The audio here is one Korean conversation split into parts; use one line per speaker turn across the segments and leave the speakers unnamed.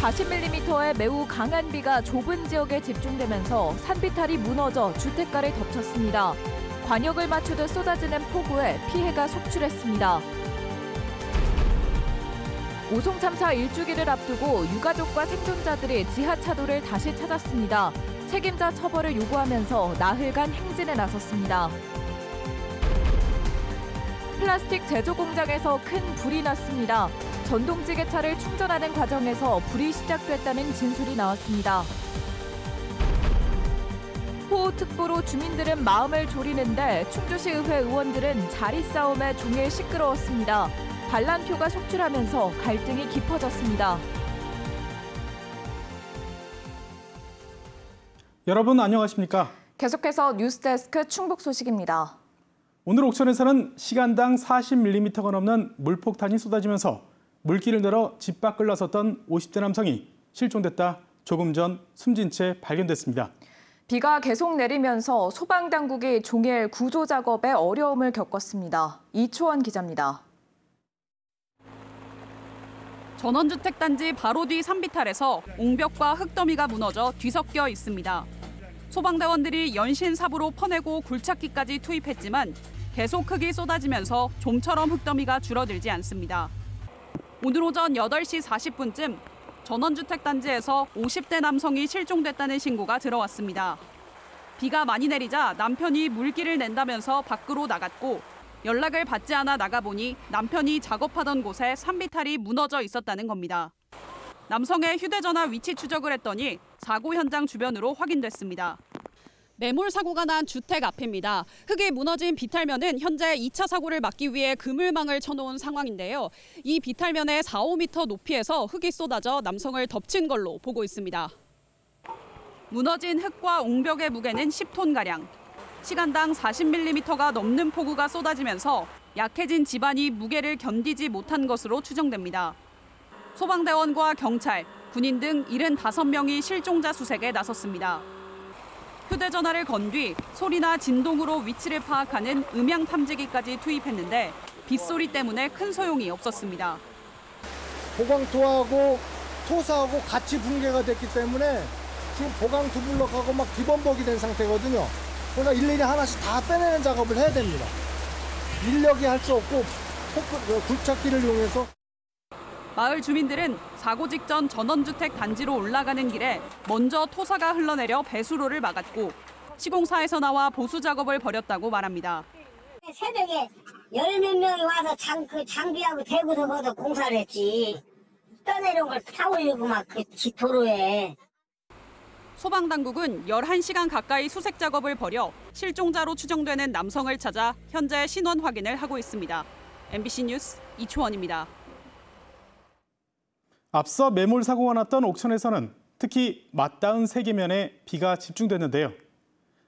40mm의 매우 강한 비가 좁은 지역에 집중되면서 산비탈이 무너져 주택가를 덮쳤습니다. 관역을 맞추듯 쏟아지는 폭우에 피해가 속출했습니다. 오송 참사 1주기를 앞두고 유가족과 생존자들이 지하차도를 다시 찾았습니다. 책임자 처벌을 요구하면서 나흘간 행진에 나섰습니다. 플라스틱 제조 공장에서 큰 불이 났습니다. 전동지게차를 충전하는 과정에서 불이 시작됐다는 진술이 나왔습니다. 호우특보로 주민들은 마음을 졸이는데 충주시의회 의원들은 자리 싸움에 종일 시끄러웠습니다. 반란표가 속출하면서 갈등이 깊어졌습니다.
여러분 안녕하십니까?
계속해서 뉴스데스크 충북 소식입니다.
오늘 옥천에서는 시간당 40mm가 넘는 물폭탄이 쏟아지면서 물길을 내려 집 밖을 나섰던 50대 남성이 실종됐다 조금 전 숨진 채 발견됐습니다.
비가 계속 내리면서 소방당국이 종일 구조 작업에 어려움을 겪었습니다. 이초원 기자입니다.
전원주택단지 바로 뒤 산비탈에서 옹벽과 흙더미가 무너져 뒤섞여 있습니다. 소방대원들이 연신삽으로 퍼내고 굴착기까지 투입했지만 계속 흙이 쏟아지면서 좀처럼 흙더미가 줄어들지 않습니다. 오늘 오전 8시 40분쯤 전원주택단지에서 50대 남성이 실종됐다는 신고가 들어왔습니다. 비가 많이 내리자 남편이 물기를 낸다면서 밖으로 나갔고 연락을 받지 않아 나가보니 남편이 작업하던 곳에 산비탈이 무너져 있었다는 겁니다. 남성의 휴대전화 위치 추적을 했더니 사고 현장 주변으로 확인됐습니다. 매몰 사고가 난 주택 앞입니다. 흙이 무너진 비탈면은 현재 2차 사고를 막기 위해 그물망을 쳐놓은 상황인데요. 이 비탈면에 4, 5m 높이에서 흙이 쏟아져 남성을 덮친 걸로 보고 있습니다. 무너진 흙과 옹벽의 무게는 10톤가량. 시간당 40mm가 넘는 폭우가 쏟아지면서 약해진 집안이 무게를 견디지 못한 것으로 추정됩니다. 소방대원과 경찰, 군인 등 75명이 실종자 수색에 나섰습니다. 휴대전화를 건 뒤 소리나 진동으로 위치를 파악하는 음향 탐지기까지 투입했는데 빗소리 때문에 큰 소용이 없었습니다.
보강토하고 토사하고 같이 붕괴가 됐기 때문에 지금 보강 두 블럭하고 막 뒤범벅이 된 상태거든요. 그러니까 일일이 하나씩 다 빼내는 작업을 해야 됩니다. 인력이 할 수 없고 굴착기를 이용해서.
마을 주민들은 사고 직전 전원주택 단지로 올라가는 길에 먼저 토사가 흘러내려 배수로를 막았고 시공사에서 나와 보수 작업을 벌였다고 말합니다.
새벽에 10몇 명이 와서 장비하고 대구서 거기서 공사를 했지. 떠내려온 걸 타고 이고 막 그 도로에.
소방당국은 11시간 가까이 수색 작업을 벌여 실종자로 추정되는 남성을 찾아 현재 신원 확인을 하고 있습니다. MBC 뉴스 이초원입니다.
앞서 매몰 사고가 났던 옥천에서는 특히 맞닿은 세계면에 비가 집중됐는데요.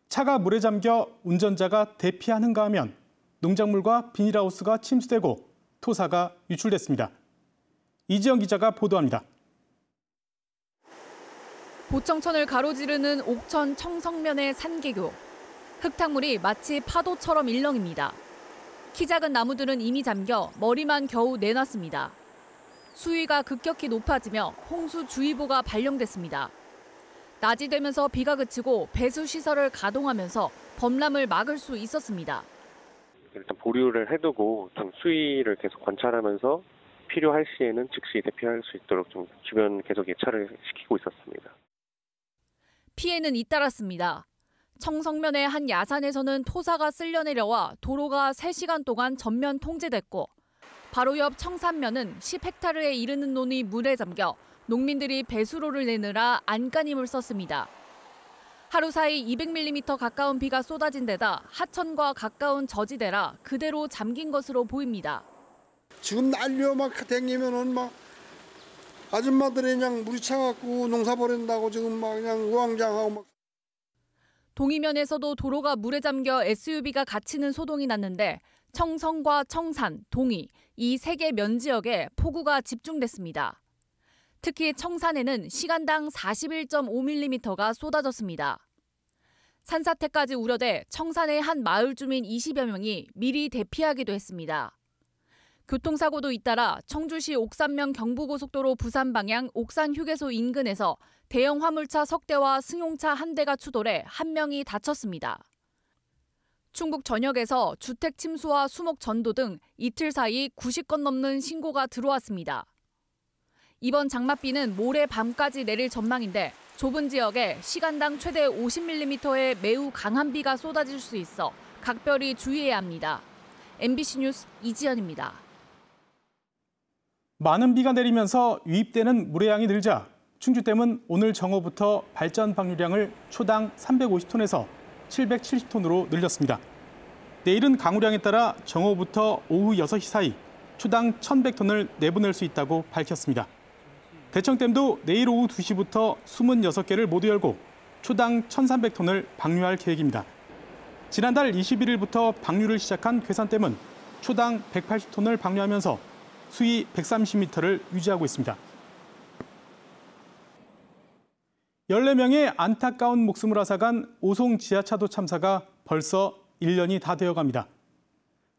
차가 물에 잠겨 운전자가 대피하는가 하면 농작물과 비닐하우스가 침수되고 토사가 유출됐습니다. 이지영 기자가 보도합니다.
보청천을 가로지르는 옥천 청성면의 산개교. 흙탕물이 마치 파도처럼 일렁입니다. 키 작은 나무들은 이미 잠겨 머리만 겨우 내놨습니다. 수위가 급격히 높아지며 홍수주의보가 발령됐습니다. 낮이 되면서 비가 그치고 배수시설을 가동하면서 범람을 막을 수 있었습니다.
일단 보류를 해두고 좀 수위를 계속 관찰하면서 필요할 시에는 즉시 대피할 수 있도록 좀 주변 계속 예찰을 시키고 있었습니다.
피해는 잇따랐습니다. 청성면의 한 야산에서는 토사가 쓸려 내려와 도로가 3시간 동안 전면 통제됐고 바로 옆 청산면은 10헥타르에 이르는 논이 물에 잠겨 농민들이 배수로를 내느라 안간힘을 썼습니다. 하루 사이 200mm 가까운 비가 쏟아진 데다 하천과 가까운 저지대라 그대로 잠긴 것으로 보입니다.
지금 난리요 막 댕기면은 막 아줌마들이 그냥 물이 차갖고 농사 버린다고 지금 막 그냥 우왕좌왕하고 막.
동이면에서도 도로가 물에 잠겨 SUV가 갇히는 소동이 났는데 청성과 청산, 동이 이 세 개 면 지역에 폭우가 집중됐습니다. 특히 청산에는 시간당 41.5mm가 쏟아졌습니다. 산사태까지 우려돼 청산의 한 마을 주민 20여 명이 미리 대피하기도 했습니다. 교통사고도 잇따라 청주시 옥산면 경부고속도로 부산 방향 옥산휴게소 인근에서 대형 화물차 석 대와 승용차 한 대가 추돌해 한 명이 다쳤습니다. 충북 전역에서 주택 침수와 수목 전도 등 이틀 사이 90건 넘는 신고가 들어왔습니다. 이번 장맛비는 모레 밤까지 내릴 전망인데 좁은 지역에 시간당 최대 50mm의 매우 강한 비가 쏟아질 수 있어 각별히 주의해야 합니다. MBC 뉴스 이지연입니다.
많은 비가 내리면서 유입되는 물의 양이 늘자 충주댐은 오늘 정오부터 발전 방류량을 초당 350톤에서 770톤으로 늘렸습니다. 내일은 강우량에 따라 정오부터 오후 6시 사이 초당 1,100톤을 내보낼 수 있다고 밝혔습니다. 대청댐도 내일 오후 2시부터 26개를 모두 열고 초당 1,300톤을 방류할 계획입니다. 지난달 21일부터 방류를 시작한 괴산댐은 초당 180톤을 방류하면서 수위 130m를 유지하고 있습니다. 14명의 안타까운 목숨을 앗아간 오송 지하차도 참사가 벌써 1년이 다 되어갑니다.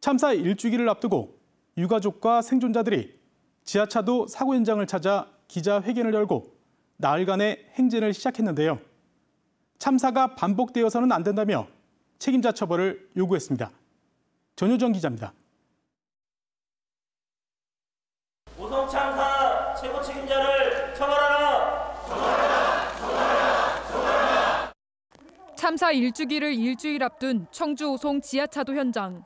참사 1주기를 앞두고 유가족과 생존자들이 지하차도 사고 현장을 찾아 기자회견을 열고 나흘간의 행진을 시작했는데요. 참사가 반복되어서는 안 된다며 책임자 처벌을 요구했습니다. 전효정 기자입니다.
오송 참사 최고 책임자를 처벌하라!
참사 1주기를 일주일 앞둔 청주 오송 지하차도 현장.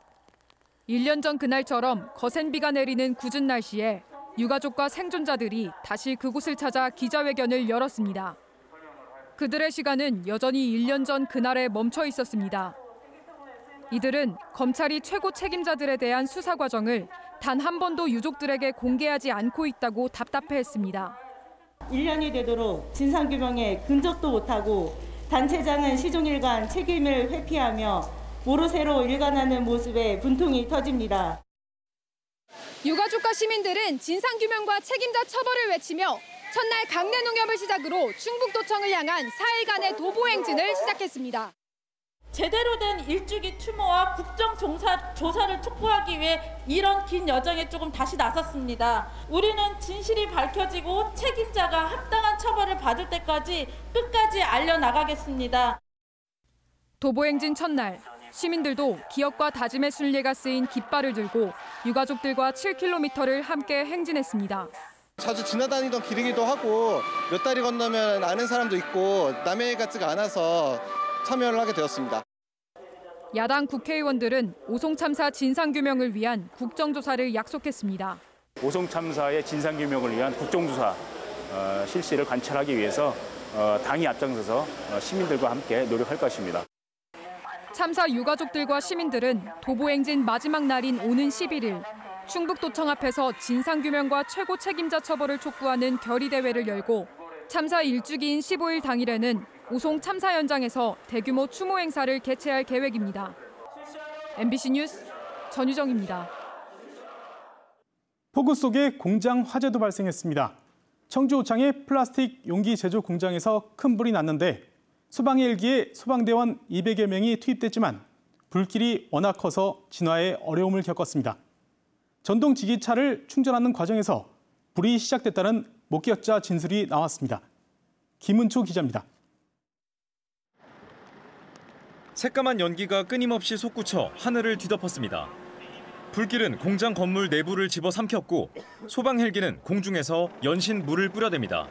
1년 전 그날처럼 거센 비가 내리는 궂은 날씨에 유가족과 생존자들이 다시 그곳을 찾아 기자회견을 열었습니다. 그들의 시간은 여전히 1년 전 그날에 멈춰 있었습니다. 이들은 검찰이 최고 책임자들에 대한 수사 과정을 단 한 번도 유족들에게 공개하지 않고 있다고 답답해했습니다.
1년이 되도록 진상규명에 근접도 못하고 단체장은 시종일관 책임을 회피하며 모르쇠로 일관하는 모습에 분통이 터집니다.
유가족과 시민들은 진상규명과 책임자 처벌을 외치며 첫날 강내 농협을 시작으로 충북도청을 향한 4일간의 도보행진을 시작했습니다.
제대로 된 일주기 추모와 국정조사를 촉구하기 위해 이런 긴 여정에 조금 다시 나섰습니다. 우리는 진실이 밝혀지고 책임자가 합당한 처벌을 받을 때까지 끝까지 알려나가겠습니다.
도보행진 첫날, 시민들도 기억과 다짐의 순례가 쓰인 깃발을 들고 유가족들과 7km를 함께 행진했습니다.
자주 지나다니던 길이기도 하고 몇 다리 건너면 아는 사람도 있고 남의 일 같지가 않아서 참여를 하게 되었습니다.
야당 국회의원들은 오송 참사 진상규명을 위한 국정조사를 약속했습니다.
오송 참사의 진상규명을 위한 국정조사 실시를 관철하기 위해서 당이 앞장서서 시민들과 함께 노력할 것입니다.
참사 유가족들과 시민들은 도보행진 마지막 날인 오는 11일 충북도청 앞에서 진상규명과 최고 책임자 처벌을 촉구하는 결의대회를 열고 참사 1주기인 15일 당일에는 오송 참사 현장에서 대규모 추모 행사를 개최할 계획입니다. MBC 뉴스 전유정입니다.
폭우 속에 공장 화재도 발생했습니다. 청주 오창의 플라스틱 용기 제조 공장에서 큰 불이 났는데 소방의 일기에 소방대원 200여 명이 투입됐지만 불길이 워낙 커서 진화에 어려움을 겪었습니다. 전동지기차를 충전하는 과정에서 불이 시작됐다는 목격자 진술이 나왔습니다. 김은초 기자입니다.
새까만 연기가 끊임없이 솟구쳐 하늘을 뒤덮었습니다. 불길은 공장 건물 내부를 집어삼켰고 소방 헬기는 공중에서 연신 물을 뿌려댑니다.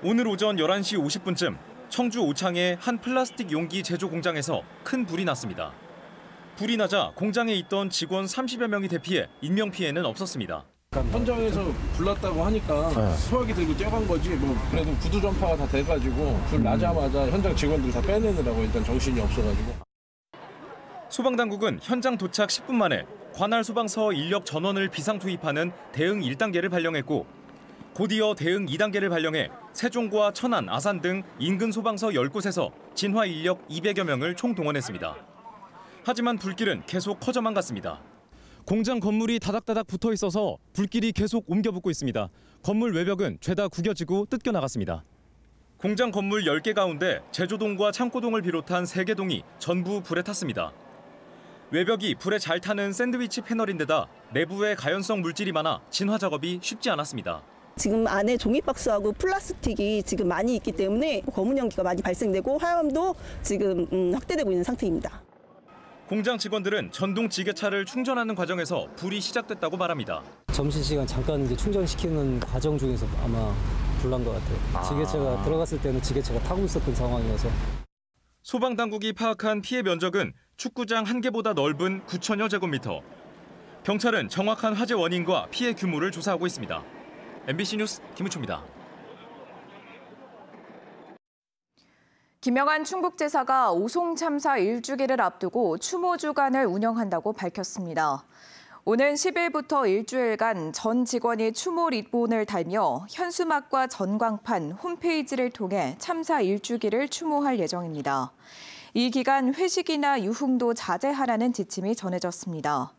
오늘 오전 11시 50분쯤 청주 오창의 한 플라스틱 용기 제조 공장에서 큰 불이 났습니다. 불이 나자 공장에 있던 직원 30여 명이 대피해 인명피해는 없었습니다.
현장에서 불났다고 하니까 소화기 들고 뛰어간 거지 뭐 그래도 구두 전파가 다 돼가지고 불 나자마자 현장 직원들 다 빼내느라고 일단 정신이 없어가지고.
소방당국은 현장 도착 10분 만에 관할 소방서 인력 전원을 비상 투입하는 대응 1단계를 발령했고 곧이어 대응 2단계를 발령해 세종과 천안, 아산 등 인근 소방서 10곳에서 진화 인력 200여 명을 총동원했습니다. 하지만 불길은 계속 커져만 갔습니다. 공장 건물이 다닥다닥 붙어 있어서 불길이 계속 옮겨붙고 있습니다. 건물 외벽은 죄다 구겨지고 뜯겨 나갔습니다. 공장 건물 10개 가운데 제조동과 창고동을 비롯한 3개 동이 전부 불에 탔습니다. 외벽이 불에 잘 타는 샌드위치 패널인데다 내부에 가연성 물질이 많아 진화 작업이 쉽지 않았습니다.
지금 안에 종이박스하고 플라스틱이 지금 많이 있기 때문에 검은 연기가 많이 발생되고 화염도 지금 확대되고 있는 상태입니다.
공장 직원들은 전동 지게차를 충전하는 과정에서 불이 시작됐다고 말합니다.
점심시간 잠깐 이제 충전시키는 과정 중에서 아마 불난 것 같아요. 지게차가 들어갔을 때는 지게차가 타고 있었던 상황이어서.
소방당국이 파악한 피해 면적은 축구장 1개보다 넓은 9천여 제곱미터. 경찰은 정확한 화재 원인과 피해 규모를 조사하고 있습니다. MBC 뉴스 김우초입니다.
김영한 충북지사가 오송 참사 1주기를 앞두고 추모 주간을 운영한다고 밝혔습니다. 오는 10일부터 일주일간 전 직원이 추모 리본을 달며 현수막과 전광판, 홈페이지를 통해 참사 1주기를 추모할 예정입니다. 이 기간 회식이나 유흥도 자제하라는 지침이 전해졌습니다.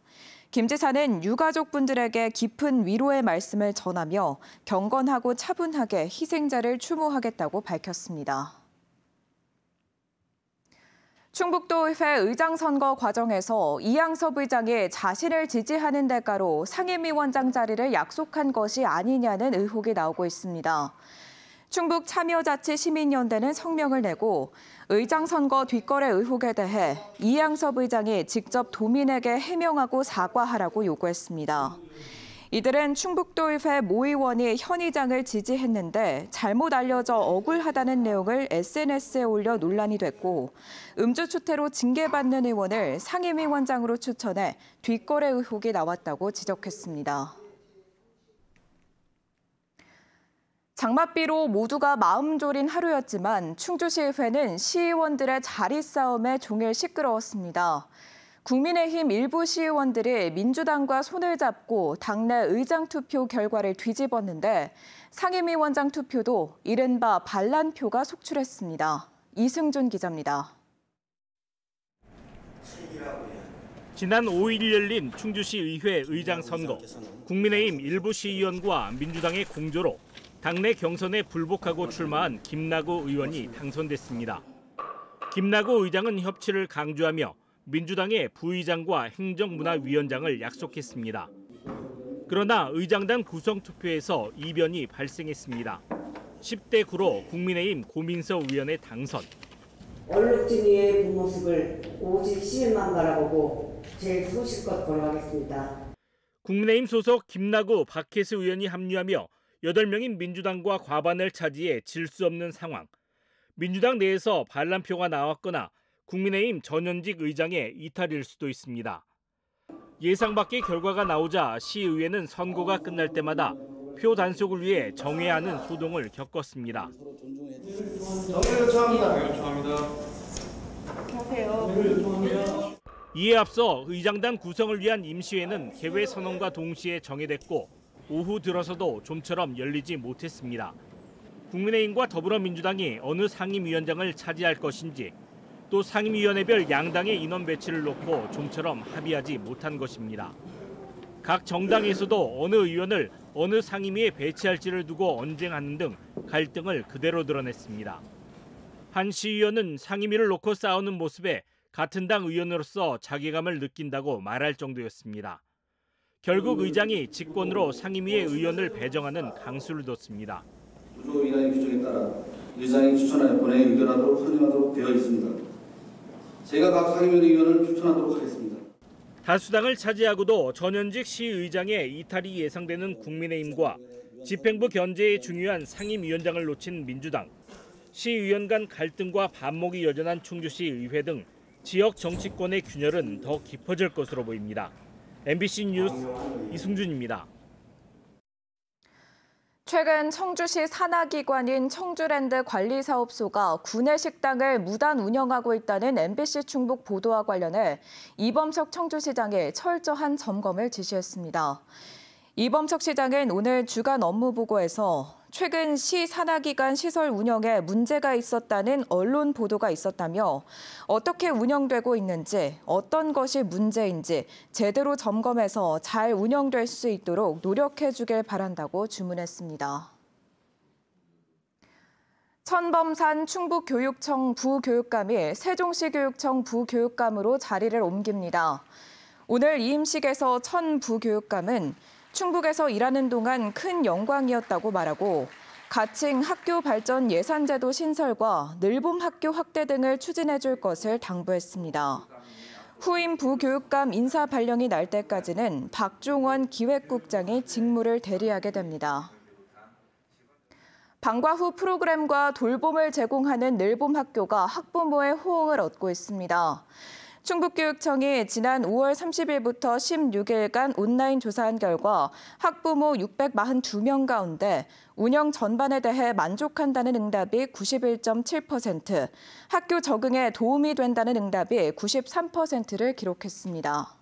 김 지사는 유가족분들에게 깊은 위로의 말씀을 전하며 경건하고 차분하게 희생자를 추모하겠다고 밝혔습니다. 충북도의회 의장 선거 과정에서 이양섭 의장이 자신을 지지하는 대가로 상임위원장 자리를 약속한 것이 아니냐는 의혹이 나오고 있습니다. 충북 참여자치시민연대는 성명을 내고 의장 선거 뒷거래 의혹에 대해 이양섭 의장이 직접 도민에게 해명하고 사과하라고 요구했습니다. 이들은 충북도의회 모 의원이 현 의장을 지지했는데 잘못 알려져 억울하다는 내용을 SNS에 올려 논란이 됐고 음주추태로 징계받는 의원을 상임위원장으로 추천해 뒷거래 의혹이 나왔다고 지적했습니다. 장맛비로 모두가 마음 졸인 하루였지만 충주시의회는 시의원들의 자리 싸움에 종일 시끄러웠습니다. 국민의힘 일부 시의원들이 민주당과 손을 잡고 당내 의장 투표 결과를 뒤집었는데 상임위원장 투표도 이른바 반란표가 속출했습니다. 이승준 기자입니다.
지난 5일 열린 충주시 의회 의장 선거. 국민의힘 일부 시의원과 민주당의 공조로 당내 경선에 불복하고 출마한 김나고 의원이 당선됐습니다. 김나고 의장은 협치를 강조하며 민주당의 부의장과 행정문화위원장을 약속했습니다. 그러나 의장단 구성투표에서 이변이 발생했습니다. 10대 9로 국민의힘 고민서 의원의 당선.
얼룩진이의 본 모습을 오직 시민만 바라보고 제일 소실껏 걸어가겠습니다.
국민의힘 소속 김나고 박혜수 의원이 합류하며 8명인 민주당과 과반을 차지해 질 수 없는 상황. 민주당 내에서 반란표가 나왔거나 국민의힘 전현직 의장의 이탈일 수도 있습니다. 예상 밖의 결과가 나오자 시의회는 선거가 끝날 때마다 표 단속을 위해 정회하는 소동을 겪었습니다.
정회 요청합니다.
이에 앞서 의장단 구성을 위한 임시회는 개회 선언과 동시에 정해됐고 오후 들어서도 좀처럼 열리지 못했습니다. 국민의힘과 더불어민주당이 어느 상임위원장을 차지할 것인지 또 상임위원회별 양당의 인원 배치를 놓고 좀처럼 합의하지 못한 것입니다. 각 정당에서도 어느 의원을 어느 상임위에 배치할지를 두고 언쟁하는 등 갈등을 그대로 드러냈습니다. 한 시의원은 상임위를 놓고 싸우는 모습에 같은 당 의원으로서 자괴감을 느낀다고 말할 정도였습니다. 결국 의장이 직권으로 상임위에 의원을 배정하는 강수를 뒀습니다.
구조위원회 규정에 따라 의장이 추천하여 본회의에 의결하도록 선임하도록 되어 있습니다. 제가 각 상임위원회 의원을 추천하도록 하겠습니다.
다수당을 차지하고도 전현직 시의장의 이탈이 예상되는 국민의힘과 집행부 견제에 중요한 상임위원장을 놓친 민주당, 시의원 간 갈등과 반목이 여전한 충주시 의회 등 지역 정치권의 균열은 더 깊어질 것으로 보입니다. MBC 뉴스 이승준입니다.
최근 청주시 산하기관인 청주랜드 관리사업소가 구내식당을 무단 운영하고 있다는 MBC 충북 보도와 관련해 이범석 청주시장이 철저한 점검을 지시했습니다. 이범석 시장은 오늘 주간 업무보고에서 최근 시 산하기관 시설 운영에 문제가 있었다는 언론 보도가 있었다며 어떻게 운영되고 있는지, 어떤 것이 문제인지 제대로 점검해서 잘 운영될 수 있도록 노력해 주길 바란다고 주문했습니다. 천범산 충북교육청 부교육감이 세종시 교육청 부교육감으로 자리를 옮깁니다. 오늘 이임식에서 천 부교육감은 충북에서 일하는 동안 큰 영광이었다고 말하고 가칭 학교 발전 예산제도 신설과 늘봄 학교 확대 등을 추진해 줄 것을 당부했습니다. 후임 부교육감 인사 발령이 날 때까지는 박종원 기획국장이 직무를 대리하게 됩니다. 방과 후 프로그램과 돌봄을 제공하는 늘봄 학교가 학부모의 호응을 얻고 있습니다. 충북교육청이 지난 5월 30일부터 16일간 온라인 조사한 결과 학부모 642명 가운데 운영 전반에 대해 만족한다는 응답이 91.7%, 학교 적응에 도움이 된다는 응답이 93%를 기록했습니다.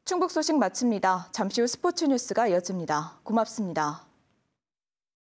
충북 소식 마칩니다. 잠시 후 스포츠 뉴스가 이어집니다. 고맙습니다.